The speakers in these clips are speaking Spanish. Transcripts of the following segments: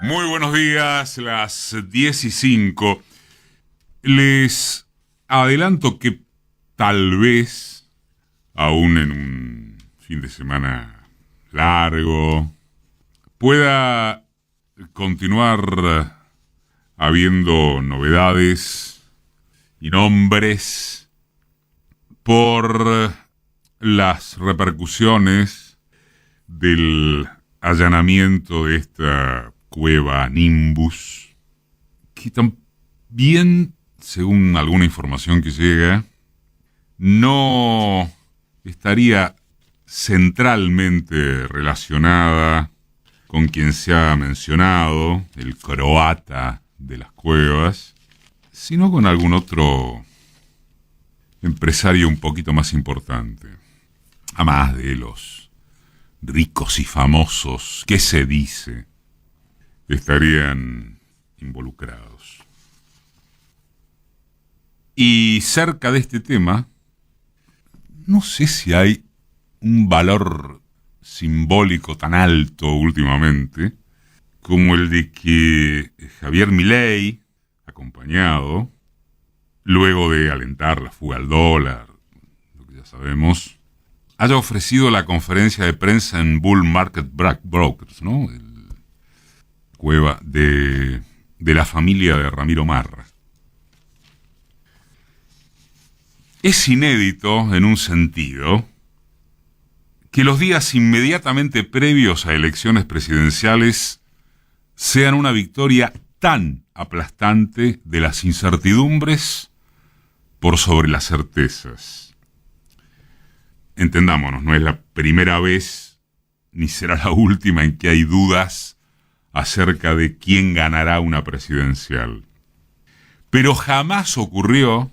Muy buenos días, las 10:05. Les adelanto que tal vez, aún en un fin de semana largo, pueda continuar habiendo novedades y nombres por las repercusiones del allanamiento de esta cueva Nimbus, que también, según alguna información que llega, no estaría centralmente relacionada con quien se ha mencionado, el croata de las cuevas, sino con algún otro empresario un poquito más importante, además de los ricos y famosos que se dice estarían involucrados. Y cerca de este tema, no sé si hay un valor simbólico tan alto últimamente como el de que Javier Milei, acompañado, luego de alentar la fuga al dólar, lo que ya sabemos, haya ofrecido la conferencia de prensa en Bull Market Brokers, ¿no? Cueva de la familia de Ramiro Marra. Es inédito, en un sentido, que los días inmediatamente previos a elecciones presidenciales sean una victoria tan aplastante de las incertidumbres por sobre las certezas. Entendámonos, no es la primera vez ni será la última en que hay dudas acerca de quién ganará una presidencial. Pero jamás ocurrió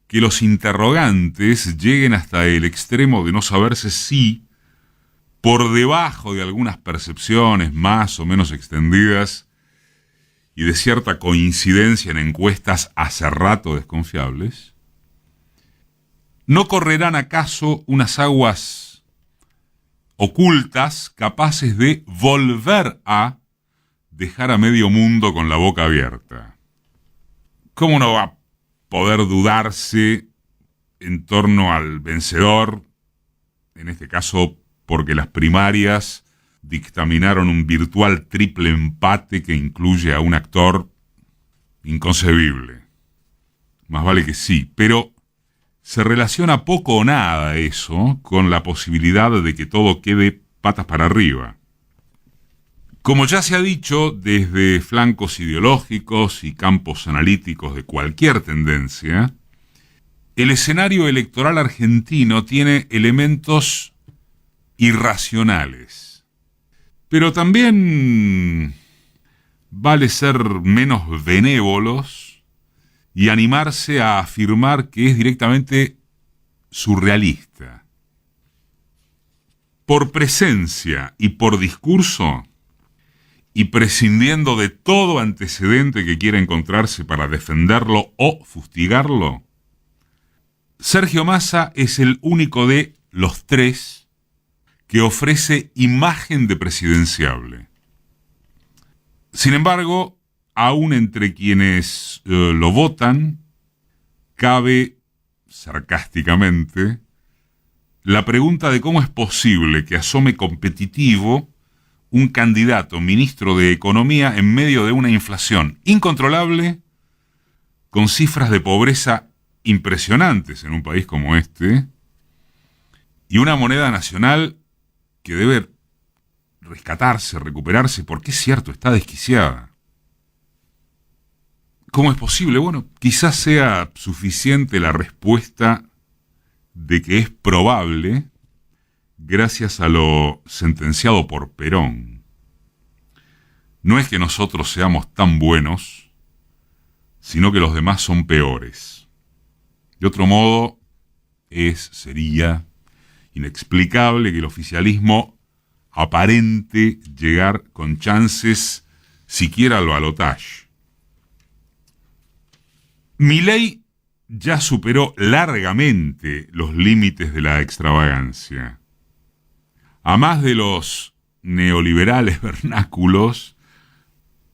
que los interrogantes lleguen hasta el extremo de no saberse si, por debajo de algunas percepciones más o menos extendidas y de cierta coincidencia en encuestas hace rato desconfiables, ¿no correrán acaso unas aguas ocultas capaces de volver a dejar a medio mundo con la boca abierta? ¿Cómo no va a poder dudarse en torno al vencedor, en este caso porque las primarias dictaminaron un virtual triple empate que incluye a un actor inconcebible? Más vale que sí, pero se relaciona poco o nada eso con la posibilidad de que todo quede patas para arriba. Como ya se ha dicho, desde flancos ideológicos y campos analíticos de cualquier tendencia, el escenario electoral argentino tiene elementos irracionales. Pero también vale ser menos benévolos y animarse a afirmar que es directamente surrealista. Por presencia y por discurso, y prescindiendo de todo antecedente que quiera encontrarse para defenderlo o fustigarlo, Sergio Massa es el único de los tres que ofrece imagen de presidenciable. Sin embargo, aún entre quienes lo votan, cabe, sarcásticamente, la pregunta de cómo es posible que asome competitivo un candidato ministro de Economía en medio de una inflación incontrolable, con cifras de pobreza impresionantes en un país como este, y una moneda nacional que debe rescatarse, recuperarse, porque es cierto, está desquiciada. ¿Cómo es posible? Bueno, quizás sea suficiente la respuesta de que es probable, gracias a lo sentenciado por Perón. No es que nosotros seamos tan buenos, sino que los demás son peores. De otro modo, sería inexplicable que el oficialismo aparente llegar con chances siquiera al balotaje. Milei ya superó largamente los límites de la extravagancia. A más de los neoliberales vernáculos,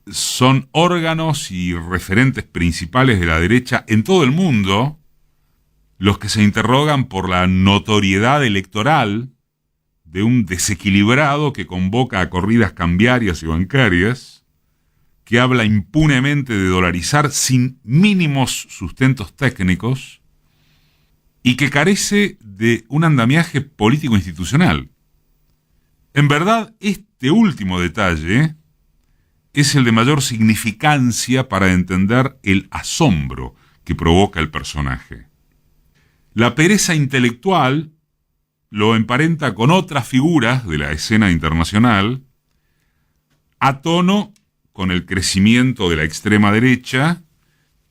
son órganos y referentes principales de la derecha en todo el mundo los que se interrogan por la notoriedad electoral de un desequilibrado que convoca a corridas cambiarias y bancarias, que habla impunemente de dolarizar sin mínimos sustentos técnicos y que carece de un andamiaje político-institucional. En verdad, este último detalle es el de mayor significancia para entender el asombro que provoca el personaje. La pereza intelectual lo emparenta con otras figuras de la escena internacional, a tono con el crecimiento de la extrema derecha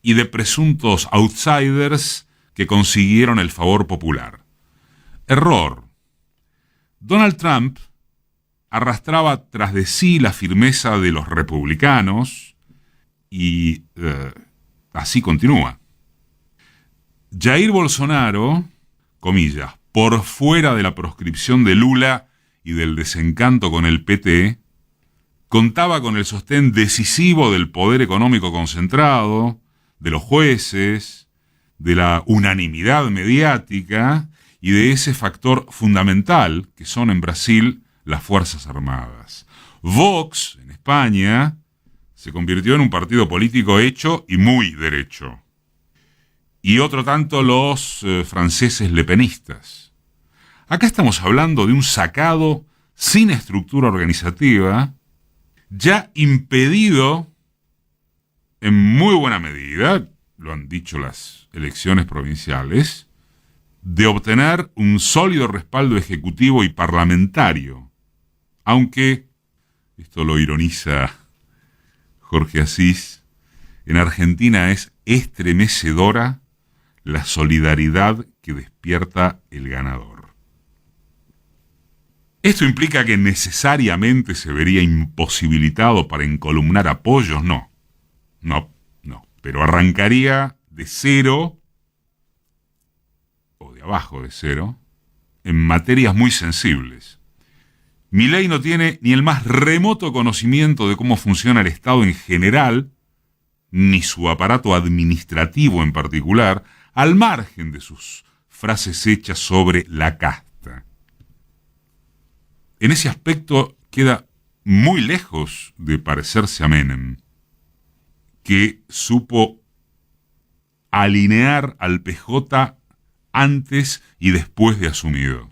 y de presuntos outsiders que consiguieron el favor popular. Error. Donald Trump arrastraba tras de sí la firmeza de los republicanos y así continúa. Jair Bolsonaro, comillas, por fuera de la proscripción de Lula y del desencanto con el PT, contaba con el sostén decisivo del poder económico concentrado, de los jueces, de la unanimidad mediática y de ese factor fundamental que son en Brasil las Fuerzas Armadas. Vox, en España, se convirtió en un partido político hecho y muy derecho. Y otro tanto los franceses lepenistas. Acá estamos hablando de un sacado sin estructura organizativa, ya impedido en muy buena medida, lo han dicho las elecciones provinciales, de obtener un sólido respaldo ejecutivo y parlamentario. Aunque, esto lo ironiza Jorge Asís, en Argentina es estremecedora la solidaridad que despierta el ganador. ¿Esto implica que necesariamente se vería imposibilitado para encolumnar apoyos? No. Pero arrancaría de cero, o de abajo de cero, en materias muy sensibles. Milei no tiene ni el más remoto conocimiento de cómo funciona el Estado en general, ni su aparato administrativo en particular, al margen de sus frases hechas sobre la casta. En ese aspecto queda muy lejos de parecerse a Menem, que supo alinear al PJ antes y después de asumido.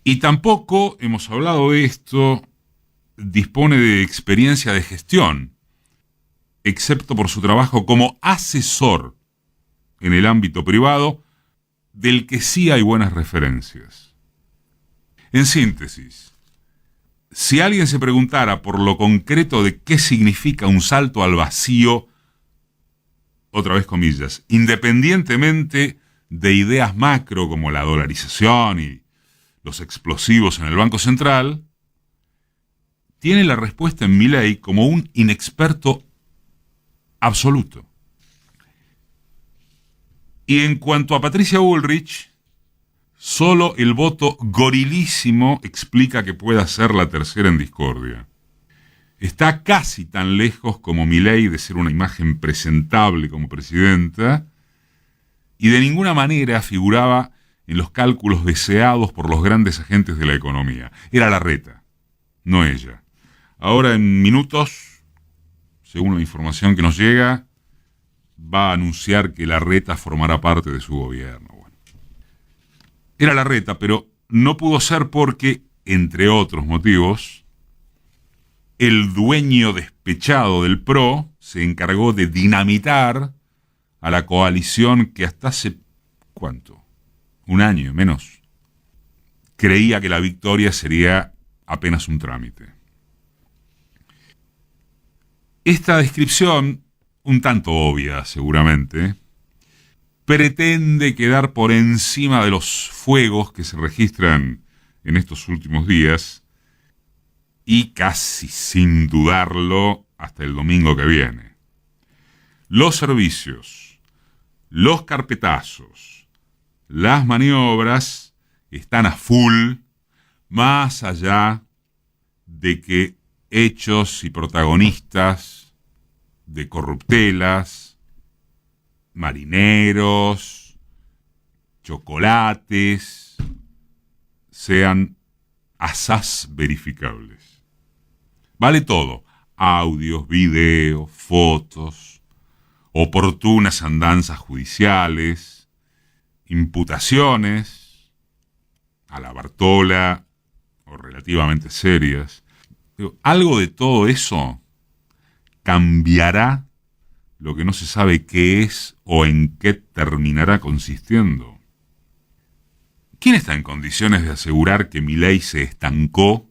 Y tampoco, hemos hablado de esto, dispone de experiencia de gestión, excepto por su trabajo como asesor en el ámbito privado, del que sí hay buenas referencias. En síntesis, si alguien se preguntara por lo concreto de qué significa un salto al vacío, otra vez comillas, independientemente de ideas macro como la dolarización y los explosivos en el Banco Central, tiene la respuesta en Milei como un inexperto absoluto. Y en cuanto a Patricia Bullrich, solo el voto gorilísimo explica que pueda ser la tercera en discordia. Está casi tan lejos como Milei de ser una imagen presentable como presidenta, y de ninguna manera figuraba en los cálculos deseados por los grandes agentes de la economía. Era Larreta, no ella. Ahora en minutos, según la información que nos llega, va a anunciar que Larreta formará parte de su gobierno. Bueno, era Larreta, pero no pudo ser porque, entre otros motivos, el dueño despechado del PRO se encargó de dinamitar a la coalición que hasta hace, ¿cuánto? Un año menos. Creía que la victoria sería apenas un trámite. Esta descripción, un tanto obvia seguramente, pretende quedar por encima de los fuegos que se registran en estos últimos días y casi sin dudarlo hasta el domingo que viene. Los servicios, los carpetazos, las maniobras están a full, más allá de que hechos y protagonistas de corruptelas, marineros, chocolates, sean asaz verificables. Vale todo: audios, videos, fotos, oportunas andanzas judiciales, imputaciones a la Bartola o relativamente serias. Algo de todo eso cambiará lo que no se sabe qué es o en qué terminará consistiendo. ¿Quién está en condiciones de asegurar que Milei se estancó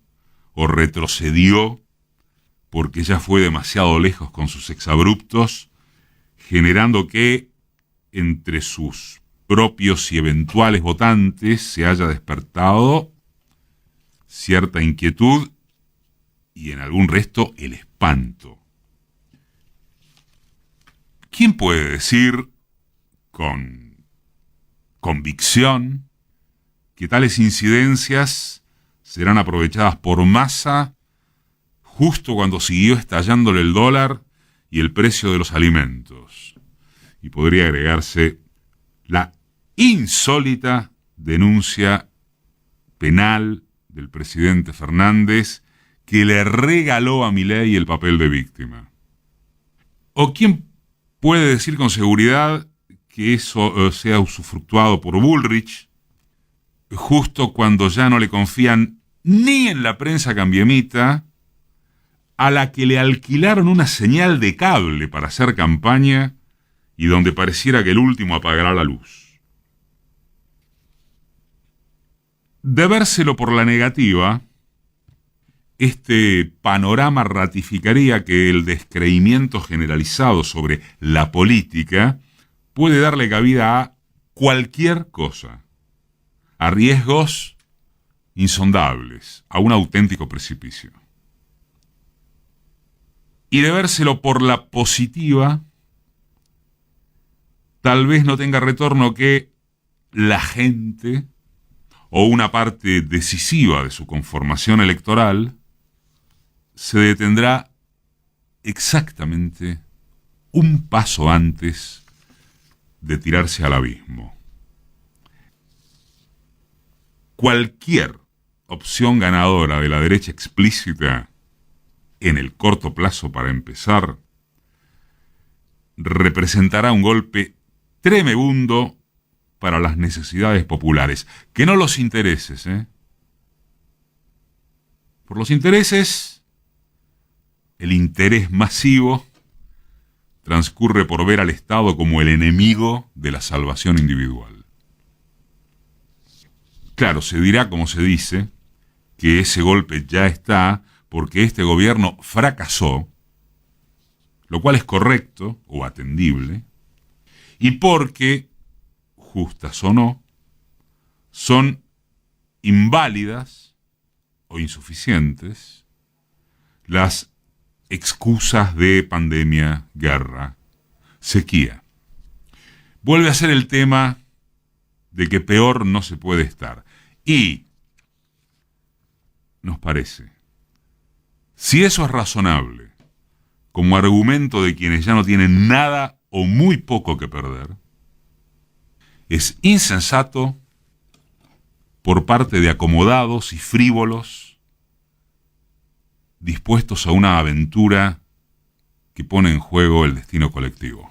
o retrocedió porque ya fue demasiado lejos con sus exabruptos, generando que entre sus propios y eventuales votantes se haya despertado cierta inquietud y en algún resto el espanto? ¿Quién puede decir con convicción que tales incidencias serán aprovechadas por Massa justo cuando siguió estallándole el dólar y el precio de los alimentos? Y podría agregarse la insólita denuncia penal del presidente Fernández que le regaló a Milei el papel de víctima. ¿O quién puede decir con seguridad que eso sea usufructuado por Bullrich justo cuando ya no le confían ni en la prensa cambiemita, a la que le alquilaron una señal de cable para hacer campaña y donde pareciera que el último apagará la luz? De vérselo por la negativa, este panorama ratificaría que el descreimiento generalizado sobre la política puede darle cabida a cualquier cosa, a riesgos insondables, a un auténtico precipicio. Y de vérselo por la positiva, tal vez no tenga retorno que la gente o una parte decisiva de su conformación electoral se detendrá exactamente un paso antes de tirarse al abismo. Cualquier opción ganadora de la derecha explícita, en el corto plazo para empezar, representará un golpe tremebundo para las necesidades populares. Que no los intereses, Por los intereses, el interés masivo transcurre por ver al Estado como el enemigo de la salvación individual. Claro, se dirá, como se dice, que ese golpe ya está porque este gobierno fracasó, lo cual es correcto o atendible, y porque, justas o no, son inválidas o insuficientes las excusas de pandemia, guerra, sequía. Vuelve a ser el tema de que peor no se puede estar. Y nos parece, si eso es razonable, como argumento de quienes ya no tienen nada o muy poco que perder, es insensato por parte de acomodados y frívolos dispuestos a una aventura que pone en juego el destino colectivo.